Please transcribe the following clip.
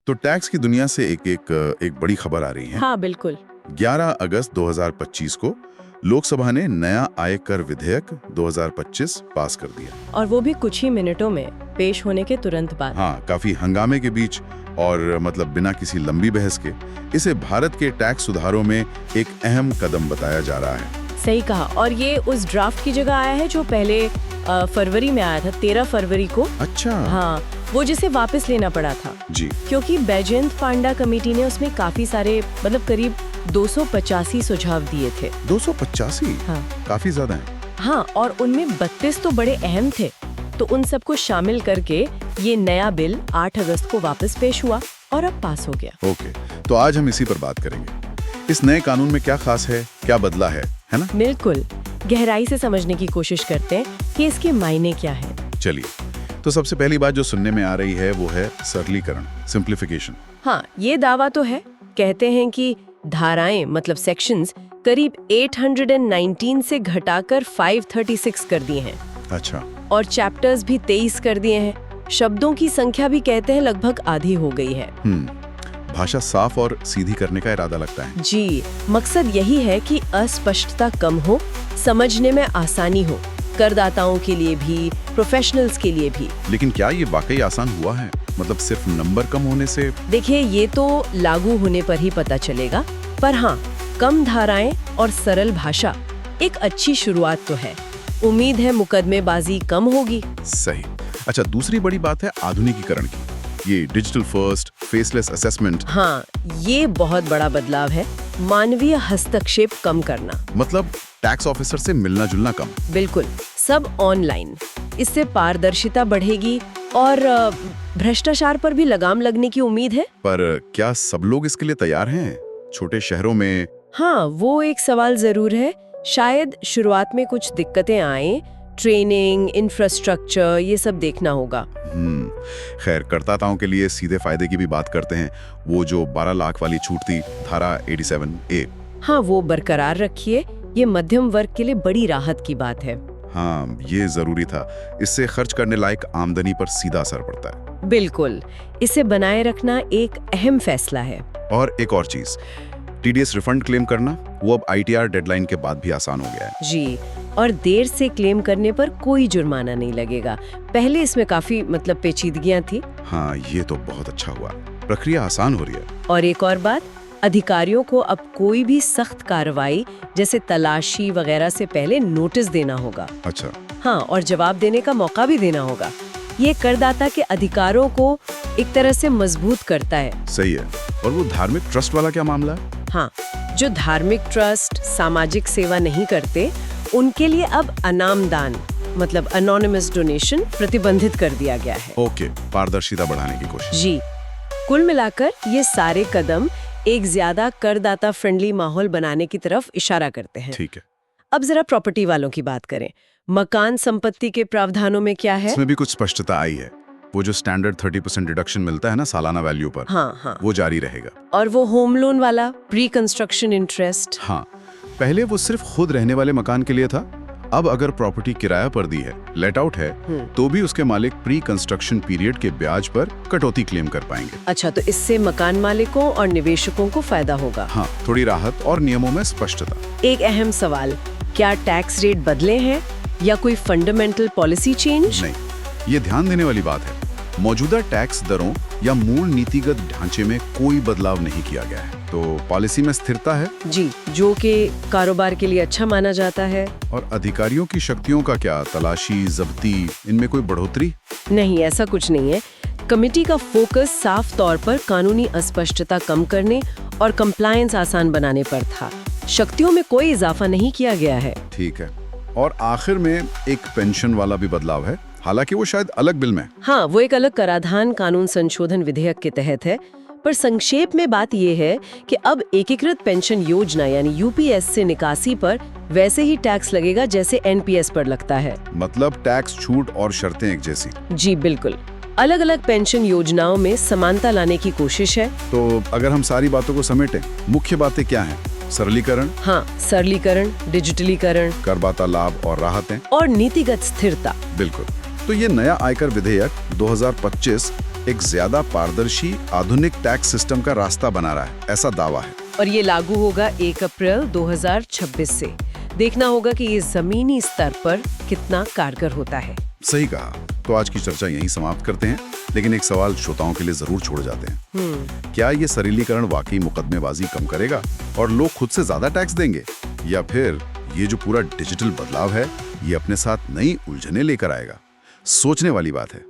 तो टैक्स की दुनिया से एक बड़ी खबर आ रही है। हाँ बिल्कुल। 11 अगस्त 2025 को लोकसभा ने नया आयकर विधेयक 2025 पास कर दिया। और वो भी कुछ ही मिनटों में पेश होने के तुरंत बाद। हाँ, काफी हंगामे के बीच और मतलब बिना किसी लंबी बहस के इसे भारत के टैक्स सुधारों में एक अहम कदम बताया जा रहा है। सही कहा। और ये उस ड्राफ्ट की जगह आया है जो पहले फरवरी में आया था, 13 फरवरी को। अच्छा। हाँ, वो जिसे वापस लेना पड़ा था जी, क्योंकि बैजयंत पांडा कमेटी ने उसमें काफी सारे मतलब करीब 285 सुझाव दिए थे। 285? हाँ। काफी ज्यादा है। हाँ, और उनमें 32 तो बड़े अहम थे, तो उन सबको शामिल करके ये नया बिल 8 अगस्त को वापस पेश हुआ और अब पास हो गया। ओके, तो आज हम इसी पर बात करेंगे। इस नए कानून में क्या खास है, क्या बदला है ना? बिल्कुल, गहराई से समझने की कोशिश करते हैं कि इसके मायने क्या है। चलिए, तो सबसे पहली बात जो सुनने में आ रही है वो है सरलीकरण, सिंप्लीफिकेशन। हाँ, ये दावा तो है। कहते हैं कि धाराएं मतलब सेक्शंस करीब 819 से घटाकर 536 कर दिए हैं। अच्छा। और चैप्टर्स भी 23 कर दिए हैं। शब्दों की संख्या भी कहते हैं लगभग आधी हो गई है। भाषा साफ और सीधी करने का इरादा लगता है। जी, मकसद यही है कि अस्पष्टता कम हो, समझने में आसानी हो, करदाताओं के लिए भी, प्रोफेशनल्स के लिए भी। लेकिन क्या ये वाकई आसान हुआ है? मतलब सिर्फ नंबर कम होने से? देखिए, ये तो लागू होने पर ही पता चलेगा, पर हाँ, कम धाराएं और सरल भाषा एक अच्छी शुरुआत तो है। उम्मीद है मुकदमेबाजी कम होगी। सही। अच्छा, दूसरी बड़ी बात है आधुनिकीकरण की। ये डिजिटल फर्स्ट, फेसलेस असेसमेंट। हाँ, ये बहुत बड़ा बदलाव है। मानवीय हस्तक्षेप कम करना। मतलब टैक्स ऑफिसर से मिलना जुलना कम। बिल्कुल, सब ऑनलाइन। इससे पारदर्शिता बढ़ेगी और भ्रष्टाचार पर भी लगाम लगने की उम्मीद है। पर क्या सब लोग इसके लिए तैयार हैं? छोटे शहरों में? हाँ, वो एक सवाल जरूर है। शायद शुरुआत में कुछ दिक्कतें आए, ट्रेनिंग, इंफ्रास्ट्रक्चर, ये सब देखना होगा। खैर, करदाताओं के लिए सीधे फायदे की भी बात करते हैं। वो जो 12 लाख वाली छूट थी, धारा 87A। हाँ, वो बरकरार रखिए। ये मध्यम वर्ग के लिए बड़ी राहत की बात है। हाँ, ये जरूरी था। इससे खर्च करने लायक आमदनी पर सीधा असर पड़ता है। बिल्कुल, इसे बनाए रखना एक अहम फैसला है। और एक और चीज, टीडीएस रिफंड क्लेम करना, वो अब आईटीआर डेडलाइन के बाद भी आसान हो गया है। जी, और देर से क्लेम करने पर कोई जुर्माना नहीं लगेगा। पहले इसमें काफी मतलब पेचीदगियां थी। हाँ, ये तो बहुत अच्छा हुआ। प्रक्रिया आसान हो रही है। और एक और बात, अधिकारियों को अब कोई भी सख्त कार्रवाई जैसे तलाशी वगैरह से पहले नोटिस देना होगा। अच्छा। हाँ, और जवाब देने का मौका भी देना होगा। ये करदाता के अधिकारों को एक तरह से मजबूत करता है। सही है। और वो धार्मिक ट्रस्ट वाला क्या मामला है? हाँ, जो धार्मिक ट्रस्ट सामाजिक सेवा नहीं करते, उनके लिए अब अनाम दान मतलब अनोनिमस डोनेशन प्रतिबंधित कर दिया गया है। ओके, पारदर्शिता बढ़ाने की कोशिश। जी, कुल मिलाकर ये सारे कदम एक ज्यादा करदाता फ्रेंडली माहौल बनाने की तरफ इशारा करते हैं। ठीक है। अब जरा प्रॉपर्टी वालों की बात करें। मकान संपत्ति के प्रावधानों में क्या है? इसमें भी कुछ स्पष्टता आई है। वो जो स्टैंडर्ड 30% डिडक्शन मिलता है ना सालाना वैल्यू पर, हाँ, वो जारी रहेगा। और वो होम लोन वाला प्री कंस्ट्रक्शन इंटरेस्ट? हाँ, पहले वो सिर्फ खुद रहने वाले मकान के लिए था। अब अगर प्रॉपर्टी किराया पर दी है, लेट आउट है, तो भी उसके मालिक प्री कंस्ट्रक्शन पीरियड के ब्याज पर कटौती क्लेम कर पाएंगे। अच्छा, तो इससे मकान मालिकों और निवेशकों को फायदा होगा। हाँ, थोड़ी राहत और नियमों में स्पष्टता। एक अहम सवाल, क्या टैक्स रेट बदले हैं या कोई फंडामेंटल पॉलिसी चेंज? नहीं, ये ध्यान देने वाली बात है। मौजूदा टैक्स दरों या मूल नीतिगत ढांचे में कोई बदलाव नहीं किया गया है, तो पॉलिसी में स्थिरता है। जी, जो कि कारोबार के लिए अच्छा माना जाता है। और अधिकारियों की शक्तियों का क्या, तलाशी, जब्ती, इनमें कोई बढ़ोतरी? नहीं, ऐसा कुछ नहीं है। कमेटी का फोकस साफ तौर पर कानूनी अस्पष्टता कम करने और कंप्लायंस आसान बनाने पर था। शक्तियों में कोई इजाफा नहीं किया गया है। ठीक है। और आखिर में एक पेंशन वाला भी बदलाव है, हालांकि वो शायद अलग बिल में। हाँ, वो एक अलग कराधान कानून संशोधन विधेयक के तहत है, पर संक्षेप में बात यह है कि अब एकीकृत पेंशन योजना यानी यूपीएस से निकासी पर वैसे ही टैक्स लगेगा जैसे एनपीएस पर लगता है। मतलब टैक्स छूट और शर्तें एक जैसी। जी बिल्कुल, अलग अलग पेंशन योजनाओं में समानता लाने की कोशिश है। तो अगर हम सारी बातों को समेटें, मुख्य बातें क्या हैं? सरलीकरण, हाँ, सरलीकरण, डिजिटलीकरण, करदाता लाभ और राहतें, और नीतिगत स्थिरता। बिल्कुल। तो ये नया आयकर विधेयक 2025 एक ज्यादा पारदर्शी आधुनिक टैक्स सिस्टम का रास्ता बना रहा है, ऐसा दावा है। और ये लागू होगा 1 अप्रैल 2026 से। देखना होगा कि ये जमीनी स्तर पर कितना कारगर होता है। सही कहा। तो आज की चर्चा यहीं समाप्त करते हैं, लेकिन एक सवाल श्रोताओं के लिए जरूर छोड़ जाते हैं। क्या ये सरलीकरण वाकई मुकदमेबाजी कम करेगा और लोग खुद से ज्यादा टैक्स देंगे, या फिर ये जो पूरा डिजिटल बदलाव है ये अपने साथ नई उलझनें लेकर आएगा? सोचने वाली बात है।